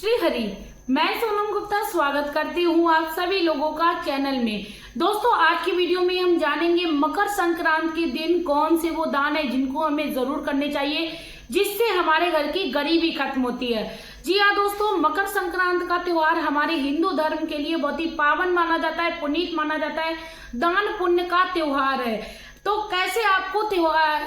श्री हरि। मैं सोनम गुप्ता स्वागत करती हूँ आप सभी लोगों का चैनल में। दोस्तों, आज की वीडियो में हम जानेंगे मकर संक्रांति के दिन कौन से वो दान है जिनको हमें जरूर करने चाहिए, जिससे हमारे घर की गरीबी खत्म होती है। जी हाँ दोस्तों, मकर संक्रांति का त्योहार हमारे हिंदू धर्म के लिए बहुत ही पावन माना जाता है, पुनीत माना जाता है, दान पुण्य का त्योहार है। तो कैसे आपको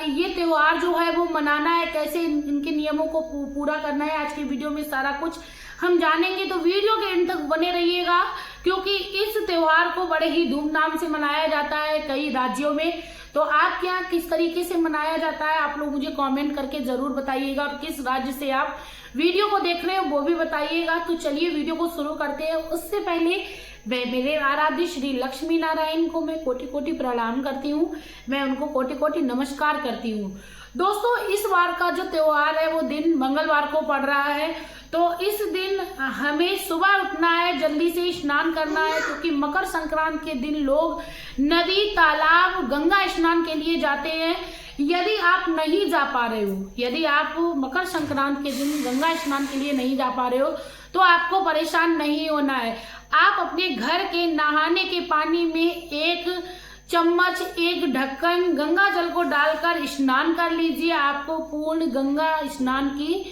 ये त्योहार जो है वो मनाना है, कैसे इनके नियमों को पूरा करना है, आज की वीडियो में सारा कुछ हम जानेंगे। तो वीडियो के एंड तक बने रहिएगा, क्योंकि इस त्योहार को बड़े ही धूमधाम से मनाया जाता है कई राज्यों में। तो आपके यहाँ किस तरीके से मनाया जाता है आप लोग मुझे कमेंट करके जरूर बताइएगा, और किस राज्य से आप वीडियो को देख रहे हैं वो भी बताइएगा। तो चलिए वीडियो को शुरू करते हैं। उससे पहले मेरे आराध्य श्री लक्ष्मी नारायण को मैं कोटि कोटि प्रणाम करती हूँ, मैं उनको कोटि कोटि नमस्कार करती हूँ। दोस्तों, इस बार का जो त्योहार है वो दिन मंगलवार को पड़ रहा है। तो इस दिन हमें सुबह उठना है, जल्दी से स्नान करना है, क्योंकि मकर संक्रांति के दिन लोग नदी, तालाब, गंगा स्नान के लिए जाते हैं। यदि आप नहीं जा पा रहे हो, यदि आप मकर संक्रांति के दिन गंगा स्नान के लिए नहीं जा पा रहे हो, तो आपको परेशान नहीं होना है। आप अपने घर के नहाने के पानी में एक चम्मच, एक ढक्कन गंगा जल को डालकर स्नान कर लीजिए। आपको पूर्ण गंगा स्नान की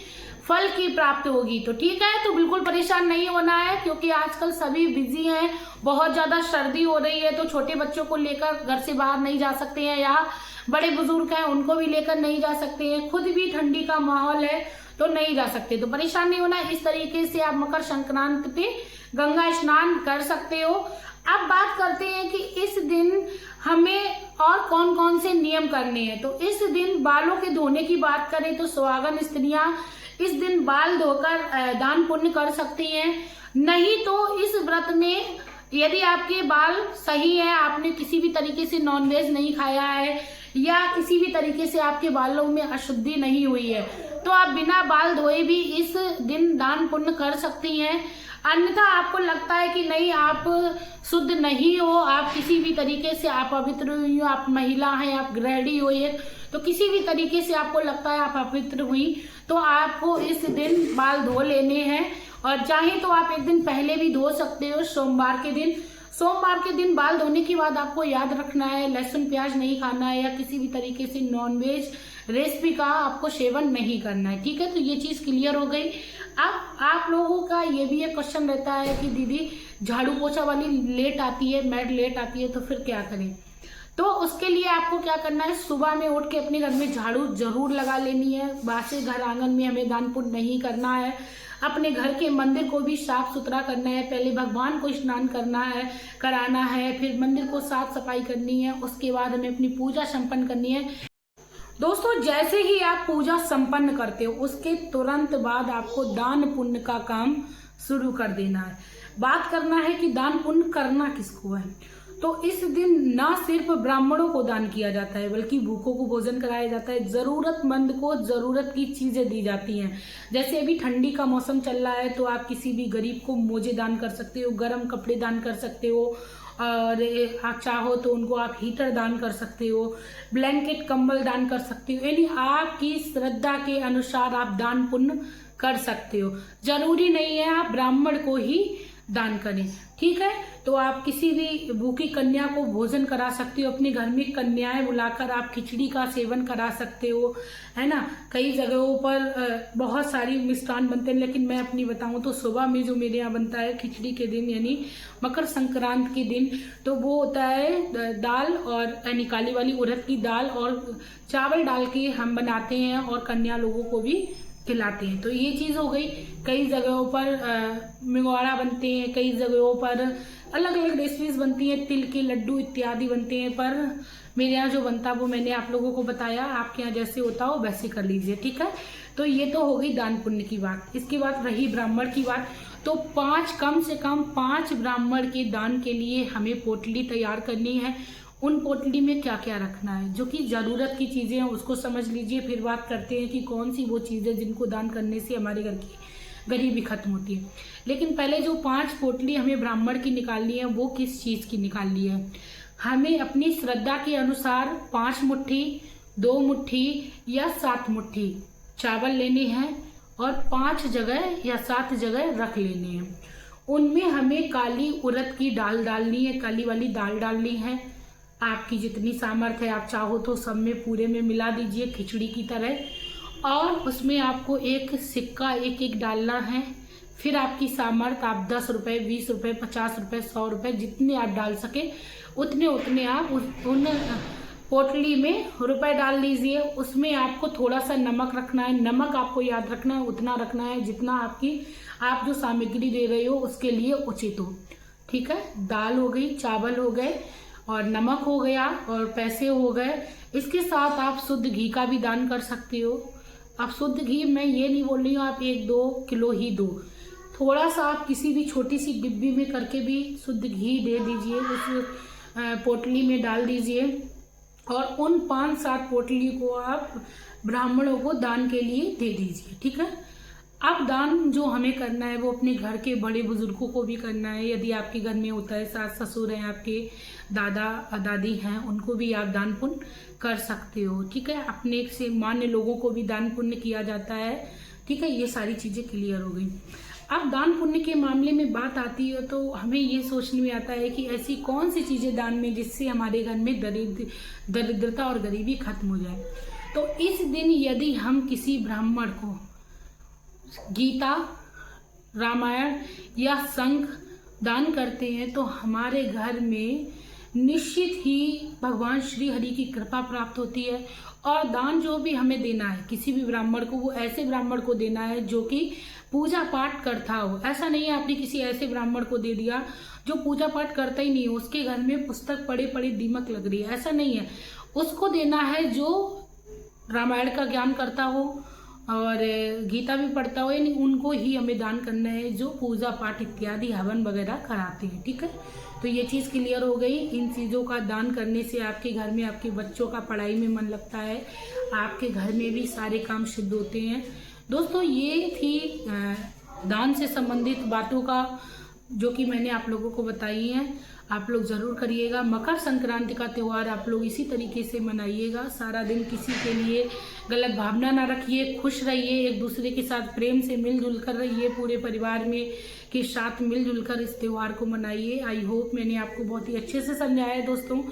फल की प्राप्ति होगी। तो ठीक है, तो बिल्कुल परेशान नहीं होना है, क्योंकि आजकल सभी बिजी हैं, बहुत ज्यादा सर्दी हो रही है, तो छोटे बच्चों को लेकर घर से बाहर नहीं जा सकते हैं, या बड़े बुजुर्ग हैं उनको भी लेकर नहीं जा सकते हैं, खुद भी ठंडी का माहौल है तो नहीं जा सकते। तो परेशान नहीं होना, इस तरीके से आप मकर संक्रांति पे गंगा स्नान कर सकते हो। अब बात करते हैं कि इस दिन हमें और कौन कौन से नियम करने हैं। तो इस दिन बालों के धोने की बात करें तो सुहागन स्त्रियां इस दिन बाल धोकर दान पुण्य कर सकती हैं। नहीं तो इस व्रत में यदि आपके बाल सही है, आपने किसी भी तरीके से नॉनवेज नहीं खाया है, या किसी भी तरीके से आपके बालों में अशुद्धि नहीं हुई है, तो आप बिना बाल धोए भी इस दिन दान पुण्य कर सकती हैं। अन्यथा आपको लगता है कि नहीं, आप शुद्ध नहीं हो, आप किसी भी तरीके से आप पवित्र हुई हो, आप महिला हैं, आप गृहिणी हो, एक तो किसी भी तरीके से आपको लगता है आप अपवित्र हुई, तो आपको इस दिन बाल धो लेने हैं। और चाहे तो आप एक दिन पहले भी धो सकते हो, सोमवार के दिन। सोमवार के दिन बाल धोने के बाद आपको याद रखना है लहसुन प्याज नहीं खाना है, या किसी भी तरीके से नॉनवेज रेसिपी का आपको सेवन नहीं करना है। ठीक है, तो ये चीज क्लियर हो गई। अब आप लोगों का ये भी एक क्वेश्चन रहता है कि दीदी झाड़ू पोछा वाली लेट आती है, मैड लेट आती है, तो फिर क्या करें। तो उसके लिए आपको क्या करना है, सुबह में उठ के अपने घर में झाड़ू जरूर लगा लेनी है। बासे घर आंगन में हमें दान पुण्य नहीं करना है। अपने घर के मंदिर को भी साफ सुथरा करना है। पहले भगवान को स्नान कराना है, फिर मंदिर को साफ सफाई करनी है, उसके बाद हमें अपनी पूजा संपन्न करनी है। दोस्तों, जैसे ही आप पूजा संपन्न करते हो उसके तुरंत बाद आपको दान पुण्य का काम शुरू कर देना है। बात करना है कि दान पुण्य करना किसको है। तो इस दिन न सिर्फ ब्राह्मणों को दान किया जाता है, बल्कि भूखों को भोजन कराया जाता है, जरूरतमंद को जरूरत की चीजें दी जाती हैं। जैसे अभी ठंडी का मौसम चल रहा है, तो आप किसी भी गरीब को मोजे दान कर सकते हो, गर्म कपड़े दान कर सकते हो, और आप चाहो तो उनको आप हीटर दान कर सकते हो, ब्लैंकेट कंबल दान कर सकते हो। यानी आपकी श्रद्धा के अनुसार आप दान पुण्य कर सकते हो। जरूरी नहीं है आप ब्राह्मण को ही दान करें। ठीक है, तो आप किसी भी भूखी कन्या को भोजन करा सकते हो, अपने घर में कन्याएं बुलाकर आप खिचड़ी का सेवन करा सकते हो, है ना। कई जगहों पर बहुत सारी मिष्ठान बनते हैं, लेकिन मैं अपनी बताऊं तो सुबह में जो मेरे यहाँ बनता है खिचड़ी के दिन, यानी मकर संक्रांति के दिन, तो वो होता है दाल और यानी काली वाली उड़द की दाल और चावल डाल के हम बनाते हैं, और कन्या लोगों को भी खिलाते हैं। तो ये चीज हो गई। कई जगहों पर मिंगवाड़ा बनते हैं, कई जगहों पर अलग अलग रेसिपीज बनती हैं, तिल के लड्डू इत्यादि बनते हैं। पर मेरे यहाँ जो बनता है वो मैंने आप लोगों को बताया, आपके यहाँ जैसे होता हो वैसे कर लीजिए। ठीक है, तो ये तो हो गई दान पुण्य की बात। इसके बाद रही ब्राह्मण की बात। तो कम से कम 5 ब्राह्मण के दान के लिए हमें पोटली तैयार करनी है। उन पोटली में क्या क्या रखना है, जो कि जरूरत की चीजें हैं उसको समझ लीजिए। फिर बात करते हैं कि कौन सी वो चीजें जिनको दान करने से हमारे घर की गरीबी खत्म होती है। लेकिन पहले जो 5 पोटली हमें ब्राह्मण की निकालनी है, वो किस चीज की निकालनी है। हमें अपनी श्रद्धा के अनुसार 5 मुट्ठी, 2 मुट्ठी या 7 मुट्ठी चावल लेने हैं, और 5 जगह या 7 जगह रख लेने हैं। उनमें हमें काली उड़द की दाल डालनी है, काली वाली दाल डालनी है। आपकी जितनी सामर्थ्य है, आप चाहो तो सब में पूरे में मिला दीजिए खिचड़ी की तरह। और उसमें आपको एक सिक्का एक एक डालना है। फिर आपकी सामर्थ्य, आप 10 रुपये, 20 रुपये, 50 रुपये, 100 रुपये जितने आप डाल सके उतने आप उन पोटली में रुपए डाल लीजिए। उसमें आपको थोड़ा सा नमक रखना है। नमक आपको याद रखना है, उतना रखना है जितना आप जो सामग्री दे रहे हो उसके लिए उचित हो। ठीक है, दाल हो गई, चावल हो गए और नमक हो गया और पैसे हो गए। इसके साथ आप शुद्ध घी का भी दान कर सकते हो। अब शुद्ध घी मैं ये नहीं बोल रही हूँ आप 1-2 किलो ही दो, थोड़ा सा आप किसी भी छोटी सी डिब्बी में करके भी शुद्ध घी दे दीजिए, उस पोटली में डाल दीजिए और उन 5-7 पोटली को आप ब्राह्मणों को दान के लिए दे दीजिए। ठीक है, अब दान जो हमें करना है वो अपने घर के बड़े बुजुर्गों को भी करना है। यदि आपके घर में होता है, सास ससुर हैं, आपके दादा दादी हैं, उनको भी आप दान पुण्य कर सकते हो। ठीक है, अपने से मान्य लोगों को भी दान पुण्य किया जाता है। ठीक है, ये सारी चीज़ें क्लियर हो गई। अब दान पुण्य के मामले में बात आती है तो हमें ये सोचने में आता है कि ऐसी कौन सी चीज़ें दान में जिससे हमारे घर में दरिद्रता और गरीबी खत्म हो जाए। तो इस दिन यदि हम किसी ब्राह्मण को गीता, रामायण या शंख दान करते हैं तो हमारे घर में निश्चित ही भगवान श्री हरि की कृपा प्राप्त होती है। और दान जो भी हमें देना है किसी भी ब्राह्मण को, वो ऐसे ब्राह्मण को देना है जो कि पूजा पाठ करता हो। ऐसा नहीं है आपने किसी ऐसे ब्राह्मण को दे दिया जो पूजा पाठ करता ही नहीं हो, उसके घर में पुस्तक पढ़े पढ़े दीमक लग रही है, ऐसा नहीं है। उसको देना है जो रामायण का ज्ञान करता हो और गीता भी पढ़ता हो, यानी उनको ही हमें दान करना है जो पूजा पाठ इत्यादि हवन वगैरह कराते हैं। ठीक है, तो ये चीज़ क्लियर हो गई। इन चीज़ों का दान करने से आपके घर में आपके बच्चों का पढ़ाई में मन लगता है, आपके घर में भी सारे काम सिद्ध होते हैं। दोस्तों, ये थी दान से संबंधित बातों का जो कि मैंने आप लोगों को बताई हैं। आप लोग ज़रूर करिएगा। मकर संक्रांति का त्यौहार आप लोग इसी तरीके से मनाइएगा। सारा दिन किसी के लिए गलत भावना ना रखिए, खुश रहिए, एक दूसरे के साथ प्रेम से मिलजुल कर रहिए, पूरे परिवार में के साथ मिलजुल कर इस त्यौहार को मनाइए। आई होप मैंने आपको बहुत ही अच्छे से समझाया है दोस्तों,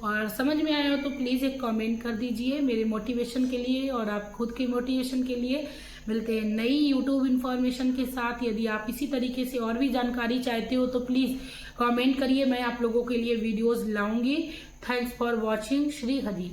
और समझ में आया हो तो प्लीज़ एक कमेंट कर दीजिए मेरे मोटिवेशन के लिए और आप खुद के मोटिवेशन के लिए। मिलते हैं नई यूट्यूब इन्फॉर्मेशन के साथ। यदि आप इसी तरीके से और भी जानकारी चाहते हो तो प्लीज़ कमेंट करिए, मैं आप लोगों के लिए वीडियोज़ लाऊंगी। Thanks for watching. Shri Hari.